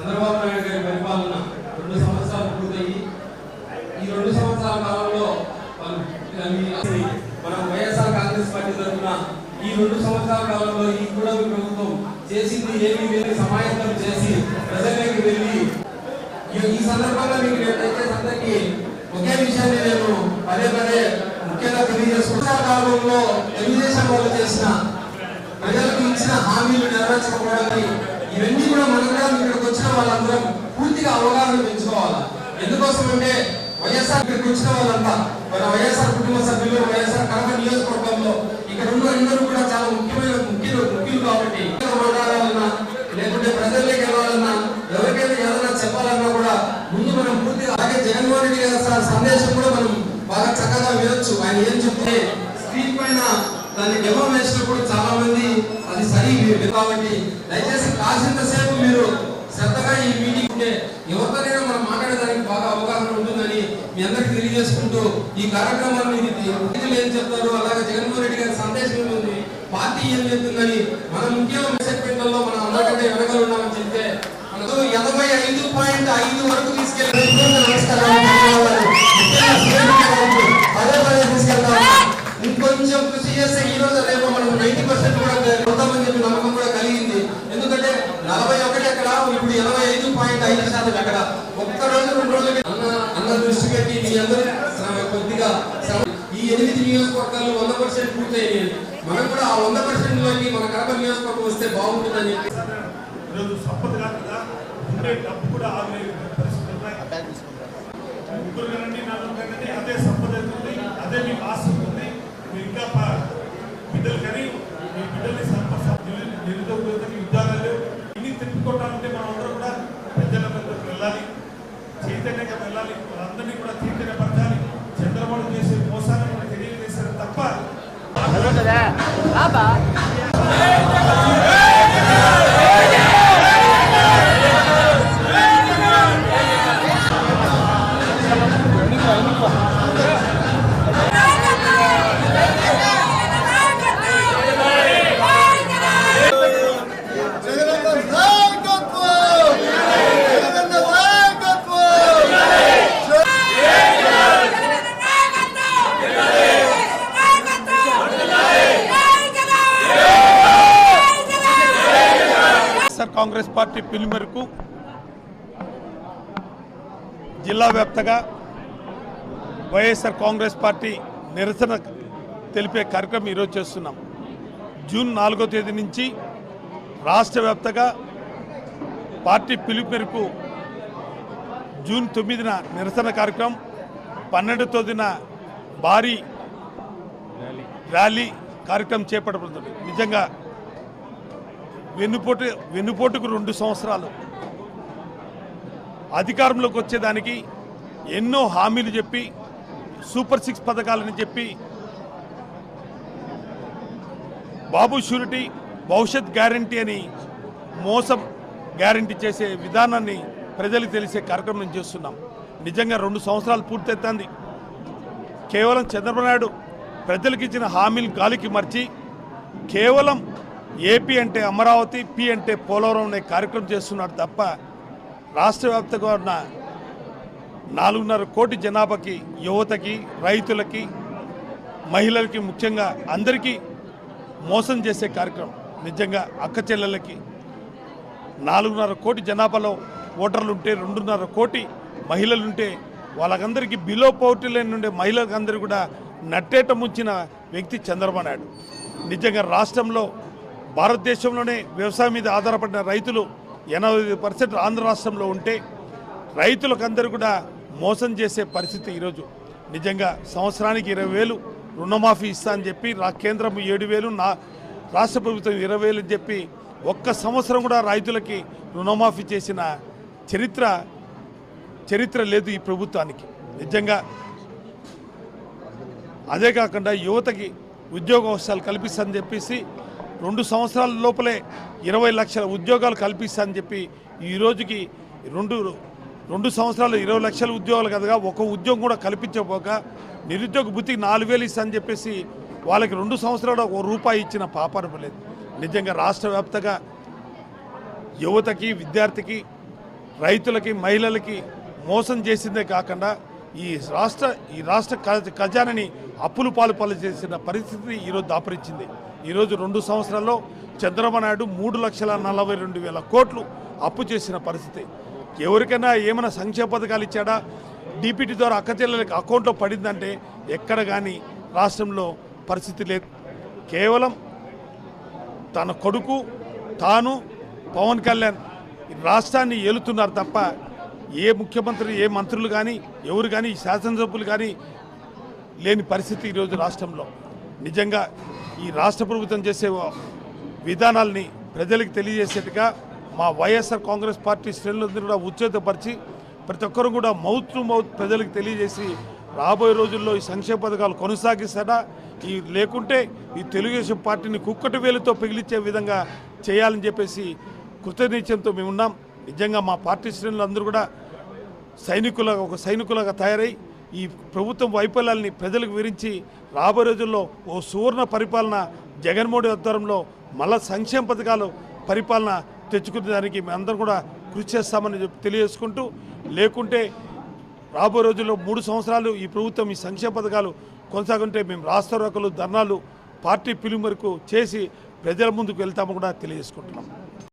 చంద్రబాబు నాయుడు గారి పరిపాలన 2 సంవత్సరాలు పూర్తయి ఈ 2 సంవత్సరాల కాలంలో మన వైఎస్ఆర్ కాంగ్రెస్ పార్టీ తరఫున ఈ 2 సంవత్సరాల కాలంలో ఈ కూటమి ప్రభుత్వం చేసింది ఏమీ లేదు సమాయత్తం చేసి ప్రజలకు వెళ్ళి ఈ సందర్భంగా మీకు అందరికీ ఒకే విషయాన్ని నేను పదే పదే ముఖ్యంగా తెలియజేసుకుంటున్న కాలంలో తెలుగుదేశం వాళ్ళు చేసిన ప్రజలకు ఇచ్చిన హామీలు నెరవేర్చకపోవడానికి ఇవన్నీ కూడా మనం ఇక్కడికి వచ్చిన వాళ్ళందరం పూర్తిగా అవగాహన పెంచుకోవాలి. ఎందుకోసం అంటే వైఎస్ఆర్ ఇక్కడికి వచ్చిన వాళ్ళంతా మన వైఎస్ఆర్ కుటుంబ సభ్యులు వైఎస్ఆర్ కడప నియోజకవర్గంలో ఇక్కడ ఉన్న అందరూ కూడా చాలా ముఖ్యులు కాబట్టి మాట్లాడాలన్నా లేకుంటే ప్రజల్లోకి వెళ్ళాలన్నా ఎవరికైనా ఏదైనా చెప్పాలన్నా కూడా ముందు మనం పూర్తిగా అలాగే జగన్మోహన్ రెడ్డి గారి సందేశం కూడా మనం బాగా చక్కగా వినొచ్చు. ఆయన ఏం చెప్తే స్క్రీన్ పైన దాన్ని డెమో వేసినప్పుడు చాలా మంది అది సరి కాబట్టి దయచేసి కాసింతసేపు మీరు శ్రద్ధగా ఈ మీటింగ్ ఉంటే ఎవరితోనైనా మనం మాట్లాడేదానికి బాగా అవగాహన ఉంటుందని మీ అందరికి తెలియజేసుకుంటూ ఈ కార్యక్రమాన్ని రైతులు ఏం చెప్తారు అలాగే జగన్మోహన్ రెడ్డి గారి సందేశం ఏముంది పార్టీ ఏం చెప్తుందని మనం ముఖ్యంగా సెగ్మెంట్లలో మనం అందరికంటే వెనకాల ఉన్నామని చెప్తే మనకు 85.5 వరకు తీసుకెళ్ళి ఇంకొంచెం కృషి చేస్తే ఈ రోజు రేపు మనం 90% కూడా అవుతామని చెప్పి నమ్మకం కూడా కలిగింది. ఎందుకంటే 41 ఎక్కడ ఇప్పుడు 85.5% ఎక్కడ ఒక్క రోజు 2 రోజులకి అన్న దృష్టి పెట్టి మీ అందరూ కొద్దిగా ఈ 8 నియోజకవర్గాలు 100% పూర్తయ్యాయి. మనం కూడా ఆ 100% లోకి మన కడప నియోజకవర్గం వస్తే బాగుంటుందని చెప్పి ఈరోజు సంపద కాకుండా ఉండే డబ్బు కూడా ఆగే పరిస్థితులు ఉన్నాయి. ముగ్గురు కనండి 4 కనండి అదే సంపద అవుతుంది, అదే మీకు ఆస్తి ఉంటుంది. మీరు ఇంకా బిడ్డలు కానీ మీ బిడ్డల్ని నిరుద్యోగులకి ఉద్యోగాలు ఇన్ని తిప్పుకోవటాలంటే మనం అందరూ కూడా ప్రజల దగ్గరకు వెళ్ళాలి, చైతన్యంగా వెళ్ళాలి, వాళ్ళందరినీ కూడా చైతన్యపరచాలి. చంద్రబాబు చేసే మోసాన్ని మనం తెలియజేశారు తప్ప కాంగ్రెస్ పార్టీ పిలుపు మేరకు జిల్లా వ్యాప్తంగా వైఎస్ఆర్ కాంగ్రెస్ పార్టీ నిరసన తెలిపే కార్యక్రమం ఈరోజు చేస్తున్నాం. జూన్ 4వ తేదీ నుంచి రాష్ట్ర వ్యాప్తంగా పార్టీ పిలుపు మేరకు జూన్ 9న నిరసన కార్యక్రమం, 12వ తేదీన భారీ ర్యాలీ కార్యక్రమం చేపట్టబడుతుంది. నిజంగా వెన్నుపోటుకు 2 సంవత్సరాలు అధికారంలోకి వచ్చేదానికి ఎన్నో హామీలు చెప్పి సూపర్ 6 పథకాలని చెప్పి బాబు షూరిటీ భవిష్యత్ గ్యారంటీ అని మోసం గ్యారంటీ చేసే విధానాన్ని ప్రజలకు తెలిసే కార్యక్రమం చేస్తున్నాం. నిజంగా 2 సంవత్సరాలు పూర్తవుతుంది. కేవలం చంద్రబాబు నాయుడు ప్రజలకు ఇచ్చిన హామీలు గాలికి మర్చి కేవలం ఏపీ అంటే అమరావతి, పి అంటే పోలవరం అనే కార్యక్రమం చేస్తున్నాడు తప్ప రాష్ట్ర వ్యాప్తంగా ఉన్న 4.5 కోటి జనాభాకి, యువతకి, రైతులకి, మహిళలకి, ముఖ్యంగా అందరికీ మోసం చేసే కార్యక్రమం. నిజంగా అక్క చెల్లెళ్ళకి 4.5 కోటి జనాభాలో ఓటర్లుంటే 2.5 కోటి మహిళలుంటే వాళ్ళకందరికీ బిలో పవర్టీ లైన్ ఉండే మహిళలందరూ కూడా నట్టేట ముంచిన వ్యక్తి చంద్రబాబు నాయుడు. నిజంగా రాష్ట్రంలో భారతదేశంలోనే వ్యవసాయం మీద ఆధారపడిన రైతులు 80% ఆంధ్ర రాష్ట్రంలో ఉంటే రైతులకందరూ కూడా మోసం చేసే పరిస్థితి ఈరోజు. నిజంగా సంవత్సరానికి 20,000 రుణమాఫీ ఇస్తా అని చెప్పి కేంద్రం 7,000, రాష్ట్ర ప్రభుత్వం 20,000 అని చెప్పి ఒక్క సంవత్సరం కూడా రైతులకి రుణమాఫీ చేసిన చరిత్ర లేదు ఈ ప్రభుత్వానికి. నిజంగా అదే కాకుండా యువతకి ఉద్యోగ అవకాశాలు కల్పిస్తానని చెప్పేసి 2 సంవత్సరాల లోపలే 20 లక్షల ఉద్యోగాలు కల్పిస్తానని చెప్పి ఈ రోజుకి 2 సంవత్సరాలు 20 లక్షల ఉద్యోగాలు కదగా ఒక ఉద్యోగం కూడా కల్పించకపోక నిరుద్యోగ భృతికి 4,000 ఇస్తానని చెప్పేసి వాళ్ళకి 2 సంవత్సరాలు ₹1 ఇచ్చిన పాపాన లేదు. నిజంగా రాష్ట్ర వ్యాప్తంగా యువతకి, విద్యార్థికి రైతులకి మహిళలకి మోసం చేసిందే కాకుండా ఈ రాష్ట్ర ఖజానాని అప్పులు పాలు చేసిన పరిస్థితి ఈరోజు దాపరించింది. ఈరోజు 2 సంవత్సరాల్లో చంద్రబాబు నాయుడు 3,42,000 కోట్లు అప్పు చేసిన పరిస్థితి. ఎవరికైనా ఏమైనా సంక్షేమ పథకాలు ఇచ్చాడా, డిపిటీ ద్వారా అక్కచెల్లెలకి అకౌంట్లో పడిందంటే ఎక్కడ కానీ రాష్ట్రంలో పరిస్థితి లేదు. కేవలం తన కొడుకు తాను పవన్ కళ్యాణ్ రాష్ట్రాన్ని ఏలుతున్నారు తప్ప ఏ ముఖ్యమంత్రి, ఏ మంత్రులు కానీ, ఎవరు కానీ, శాసనసభ్యులు కానీ లేని పరిస్థితి ఈరోజు రాష్ట్రంలో. నిజంగా ఈ రాష్ట్ర ప్రభుత్వం చేసే విధానాల్ని ప్రజలకు తెలియజేసేట్టుగా మా వైఎస్ఆర్ కాంగ్రెస్ పార్టీ శ్రేణులందరూ కూడా ఉత్తేజపరిచి ప్రతి ఒక్కరూ కూడా మౌత్ టు మౌత్ ప్రజలకు తెలియజేసి రాబోయే రోజుల్లో ఈ సంక్షేమ పథకాలు కొనసాగిస్తాడా, లేకుంటే ఈ తెలుగుదేశం పార్టీని కుక్కటి వేలుతో పిగిలిచ్చే విధంగా చేయాలని చెప్పేసి కృతనిశ్చయంతో మేము ఉన్నాం. నిజంగా మా పార్టీ శ్రేణులందరూ కూడా సైనికులుగా తయారై ఈ ప్రభుత్వం వైఫల్యాల్ని ప్రజలకు వివరించి రాబోయే రోజుల్లో ఓ సువర్ణ పరిపాలన జగన్మోహన్ ఆధ్వర్యంలో మళ్ళా సంక్షేమ పథకాలు పరిపాలన తెచ్చుకునే దానికి మేమందరం కూడా కృషి చేస్తామని తెలియజేసుకుంటూ, లేకుంటే రాబోయే రోజుల్లో 3 సంవత్సరాలు ఈ ప్రభుత్వం ఈ సంక్షేమ పథకాలు కొనసాగుంటే మేము రాస్తారోకలు, ధర్నాలు పార్టీ పిలుపు వరకు చేసి ప్రజల ముందుకు వెళ్తామని కూడా తెలియజేసుకుంటున్నాం.